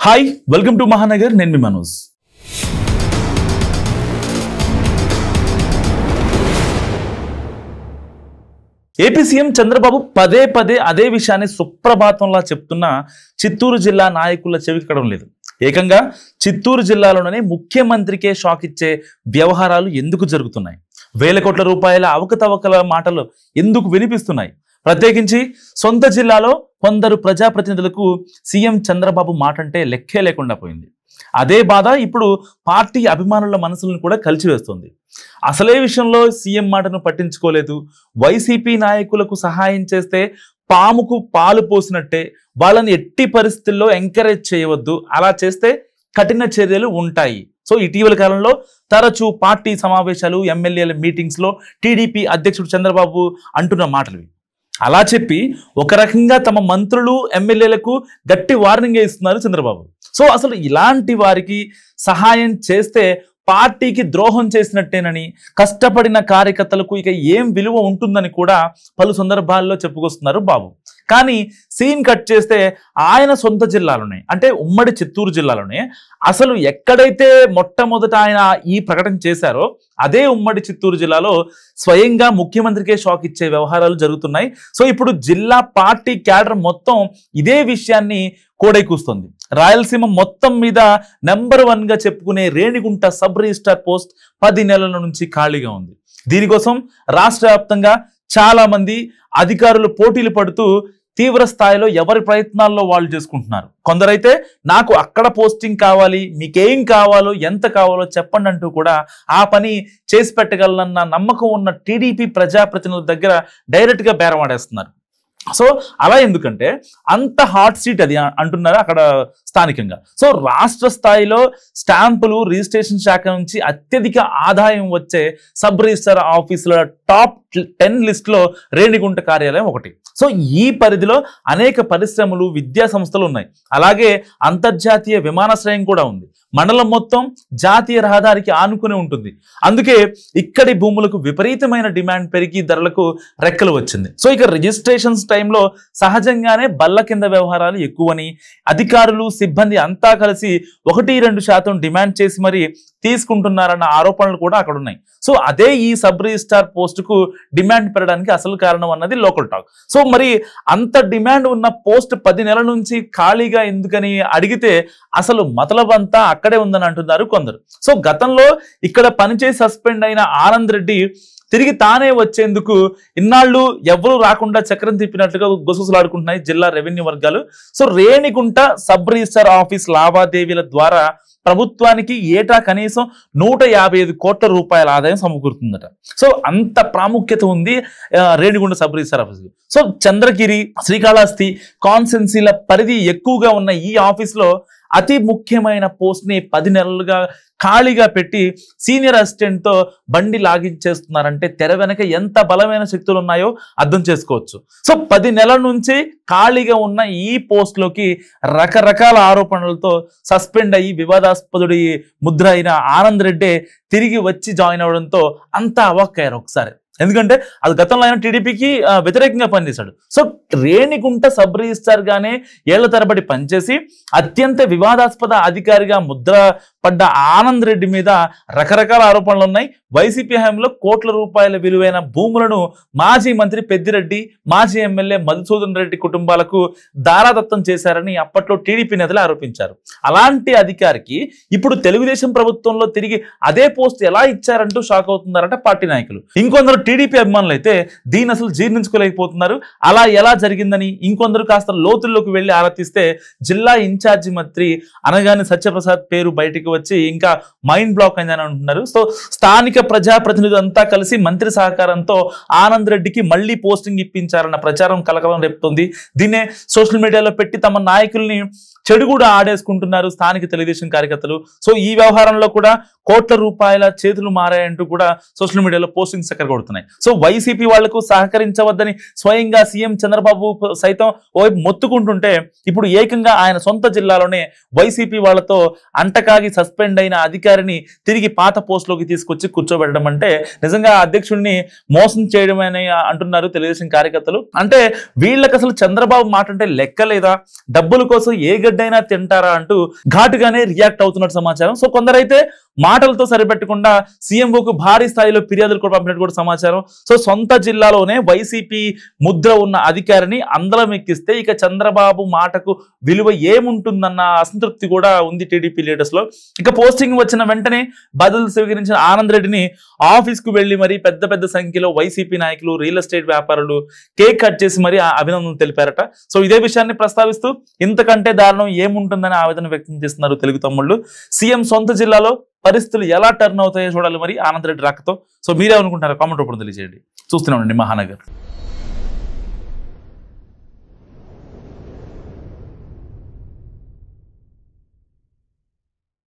Hi welcome to Mahanagar నేను మీ Manoj. AP CM Chandrababu పదే పదే అదే విషయాన్ని సుప్రభాతంలా చెప్తున్నా చిత్తూరు జిల్లా నాయకుల చెవికడం లేదు. ఏకంగా చిత్తూరు జిల్లాలోనే ముఖ్యమంత్రికే షాక్ ఇచ్చే వ్యవహారాలు ఎందుకు జరుగుతున్నాయి? వేల కోట్ల రూపాయల అవకతవకల మాటలు ఎందుకు వినిపిస్తున్నాయి? ప్రత్యేకించి సొంత జిల్లాలో కొందరు ప్రజాప్రతినిధులకు సీఎం చంద్రబాబు మాట అంటే లెక్కే లేకుండా పోయింది. అదే బాధ ఇప్పుడు పార్టీ అభిమానుల మనసులను కూడా కలిచివేస్తుంది. అసలే విషయంలో సీఎం మాటను పట్టించుకోలేదు. వైసీపీ నాయకులకు సహాయం చేస్తే పాముకు పాలు పోసినట్టే, వాళ్ళని ఎట్టి పరిస్థితుల్లో ఎంకరేజ్ చేయవద్దు, అలా చేస్తే కఠిన చర్యలు ఉంటాయి. సో ఇటీవల కాలంలో తరచూ పార్టీ సమావేశాలు, ఎమ్మెల్యేల మీటింగ్స్ లో టీడీపీ అధ్యక్షుడు చంద్రబాబు అంటున్న మాటలు. అలా చెప్పి ఒక రకంగా తమ మంత్రులు, ఎమ్మెల్యేలకు గట్టి వార్నింగ్ ఇస్తున్నారు చంద్రబాబు. సో అసలు ఇలాంటి వారికి సహాయం చేస్తే పార్టీకి ద్రోహం చేసినట్టేనని, కష్టపడిన కార్యకర్తలకు ఇక ఏం విలువ ఉంటుందని కూడా పలు సందర్భాల్లో చెప్పుకొస్తున్నారు బాబు. కానీ సీన్ కట్ చేస్తే ఆయన సొంత జిల్లాలోనే, అంటే ఉమ్మడి చిత్తూరు జిల్లాలోనే అసలు ఎక్కడైతే మొట్టమొదట ఆయన ఈ ప్రకటన చేశారో అదే ఉమ్మడి చిత్తూరు జిల్లాలో స్వయంగా ముఖ్యమంత్రికే షాక్ ఇచ్చే వ్యవహారాలు జరుగుతున్నాయి. సో ఇప్పుడు జిల్లా పార్టీ క్యాడర్ మొత్తం ఇదే విషయాన్ని కోడైకూస్తుంది. రాయలసీమ మొత్తం మీద నెంబర్ 1 గా చెప్పుకునే రేణిగుంట సబ్ రిజిస్ట్రార్ పోస్ట్ 10 నెలల నుంచి ఖాళీగా ఉంది. దీనికోసం రాష్ట్ర వ్యాప్తంగా చాలా మంది అధికారులు పోటీలు పడుతూ తీవ్ర స్థాయిలో ఎవరి ప్రయత్నాల్లో వాళ్ళు చేసుకుంటున్నారు. కొందరైతే నాకు అక్కడ పోస్టింగ్ కావాలి, మీకేం కావాలో ఎంత కావాలో చెప్పండి అంటూ కూడా ఆ పని చేసి పెట్టగలనన్న నమ్మకం ఉన్న టీడీపీ ప్రజాప్రతినిధుల దగ్గర డైరెక్ట్ గా బేరమాడేస్తున్నారు. సో అలా ఎందుకంటే అంత హాట్ సీట్ అది అంటున్నారు అక్కడ స్థానికంగా. సో రాష్ట్ర స్థాయిలో స్టాంపులు, రిజిస్ట్రేషన్ శాఖ నుంచి అత్యధిక ఆదాయం వచ్చే సబ్ రిజిస్టర్ ఆఫీసుల టాప్ 10 లిస్ట్ లో రేణిగుంట కార్యాలయం ఒకటి. సో ఈ పరిధిలో అనేక పరిశ్రమలు, విద్యా సంస్థలు ఉన్నాయి. అలాగే అంతర్జాతీయ విమానాశ్రయం కూడా ఉంది. మండలం మొత్తం జాతీయ రహదారికి ఆనుకుని ఉంటుంది. అందుకే ఇక్కడి భూములకు విపరీతమైన డిమాండ్ పెరిగి ధరలకు రెక్కలు వచ్చింది. సో ఇక రిజిస్ట్రేషన్స్ టైంలో సహజంగానే బల్ల కింద వ్యవహారాలు ఎక్కువని, అధికారులు, సిబ్బంది అంతా కలిసి 1-2% డిమాండ్ చేసి మరి తీసుకుంటున్నారన్న ఆరోపణలు కూడా అక్కడ ఉన్నాయి. సో అదే ఈ సబ్ రిజిస్ట్రార్ పోస్టుకు డిమాండ్ పెరగడానికి అసలు కారణం అన్నది లోకల్ టాక్. సో మరి అంత డిమాండ్ ఉన్న పోస్ట్ 10 నెలల నుంచి ఖాళీగా ఎందుకని అడిగితే అసలు మతలబ్ అంతా అక్కడే ఉందని అంటున్నారు కొందరు. సో గతంలో ఇక్కడ పనిచేసి సస్పెండ్ అయిన ఆనంద్ రెడ్డి తిరిగి తానే వచ్చేందుకు ఇన్నాళ్ళు ఎవరు రాకుండా చక్రం తిప్పినట్లుగా గుసగుసలాడుకుంటున్నాయి జిల్లా రెవెన్యూ వర్గాలు. So Renigunta sub register office లావాదేవీల ద్వారా ప్రభుత్వానికి ఏటా కనీసం 155 కోట్ల రూపాయల ఆదాయం సమకూరుతుందట. సో అంత ప్రాముఖ్యత ఉంది Renigunta sub register office. So Chandragiri, Srikalahasti కాన్స్టెన్సీల పరిధి ఎక్కువగా ఉన్న ఈ ఆఫీస్లో అతి ముఖ్యమైన పోస్ట్ ని 10 నెలలుగా ఖాళీగా పెట్టి సీనియర్ అసిస్టెంట్ తో బండి లాగించేస్తున్నారంటే తెర వెనక ఎంత బలమైన శక్తులు ఉన్నాయో అర్థం చేసుకోవచ్చు. సో 10 నెలల నుంచి ఖాళీగా ఉన్న ఈ పోస్ట్ లోకి రకరకాల ఆరోపణలతో సస్పెండ్ అయ్యి వివాదాస్పదుడి ముద్ర అయిన ఆనంద్ రెడ్డి తిరిగి వచ్చి జాయిన్ అవడంతో అంతా అవాక్కయ్యారు ఒకసారి. ఎందుకంటే అది గతంలో ఆయన టీడీపీకి వ్యతిరేకంగా పనిచేశాడు. సో రేణిగుంట సబ్ రిజిస్ట్రార్ గానే ఏళ్ల తరబడి పనిచేసి అత్యంత వివాదాస్పద అధికారిగా ముద్ర పడ్డ ఆనంద్ రెడ్డి మీద రకరకాల ఆరోపణలు ఉన్నాయి. వైసీపీ హయాంలో కోట్ల రూపాయల విలువైన భూములను మాజీ మంత్రి పెద్దిరెడ్డి, మాజీ ఎమ్మెల్యే మధుసూదన్ రెడ్డి కుటుంబాలకు దారాదత్తం చేశారని అప్పట్లో టీడీపీ నేతలు ఆరోపించారు. అలాంటి అధికారికి ఇప్పుడు తెలుగుదేశం ప్రభుత్వంలో తిరిగి అదే పోస్ట్ ఎలా ఇచ్చారంటూ షాక్ అవుతున్నారట పార్టీ నాయకులు. ఇంకొందరు టీడీపీ అభిమానులు అయితే దీన్ని అసలు జీర్ణించుకోలేకపోతున్నారు. అలా ఎలా జరిగిందని ఇంకొందరు కాస్త లోతుల్లోకి వెళ్లి ఆరాధిస్తే జిల్లా ఇన్ఛార్జి మంత్రి అనగానే సత్యప్రసాద్ పేరు బయటికి వచ్చి ఇంకా మైండ్ బ్లాక్ అయిందని అంటున్నారు. సో స్థానిక ప్రజాప్రతినిధులు అంతా కలిసి మంత్రి సహకారంతో ఆనంద్ రెడ్డికి మళ్లీ పోస్టింగ్ ఇప్పించారన్న ప్రచారం కలకలం రేపుతుంది. దీన్నే సోషల్ మీడియాలో పెట్టి తమ నాయకుల్ని చెడు కూడా ఆడేసుకుంటున్నారు స్థానిక తెలుగుదేశం కార్యకర్తలు. సో ఈ వ్యవహారంలో కూడా కోట్ల రూపాయల చేతులు మారాయంటూ కూడా సోషల్ మీడియాలో పోస్టింగ్స్ ఎక్కడ కొడుతున్నాయి. సో వైసీపీ వాళ్లకు సహకరించవద్దని స్వయంగా సీఎం చంద్రబాబు సైతం ఓవైపు మొత్తుకుంటుంటే ఇప్పుడు ఏకంగా ఆయన సొంత జిల్లాలోనే వైసీపీ వాళ్లతో అంటకాగి సస్పెండ్ అయిన అధికారిని తిరిగి పాత పోస్టులోకి తీసుకొచ్చి కూర్చోబెట్టడం అంటే నిజంగా అధ్యక్షుడిని మోసం చేయడమని అంటున్నారు తెలుగుదేశం కార్యకర్తలు. అంటే వీళ్ళకి అసలు చంద్రబాబు మాట అంటే లెక్కలేదా, డబ్బుల కోసం ఏ గడ్డైనా తింటారా అంటూ ఘాటుగానే రియాక్ట్ అవుతున్నట్టు సమాచారం. సో కొందరైతే మాటలతో సరిపెట్టకుండా సీఎంఓకు భారీ స్థాయిలో ఫిర్యాదులు కూడా పంపినట్టు కూడా సమాచారం. సో సొంత జిల్లాలోనే వైసీపీ ముద్ర ఉన్న అధికారిని అందలం ఎక్కిస్తే ఇక చంద్రబాబు మాటకు విలువ ఏముంటుందన్న అసంతృప్తి కూడా ఉంది టీడీపీ లీడర్స్ లో. ఇక పోస్టింగ్ వచ్చిన వెంటనే బదులు స్వీకరించిన ఆనంద్ రెడ్డిని ఆఫీస్ కు వెళ్లి మరి పెద్ద పెద్ద సంఖ్యలో వైసీపీ నాయకులు, రియల్ ఎస్టేట్ వ్యాపారులు కేక్ కట్ చేసి మరి అభినందనలు తెలిపారట. సో ఇదే విషయాన్ని ప్రస్తావిస్తూ ఇంతకంటే దారుణం ఏముంటుందని ఆవేదన వ్యక్తం చేస్తున్నారు తెలుగు తమ్ముళ్ళు. సీఎం సొంత జిల్లాలో పరిస్థితులు ఎలా టర్న్ అవుతాయో చూడాలి మరి ఆనంద్ రెడ్డి రాకతో. సో మీరేమనుకుంటారో కామెంట్ రూపంలో తెలియజేయండి. చూస్తూనే ఉండండి మహానగర్.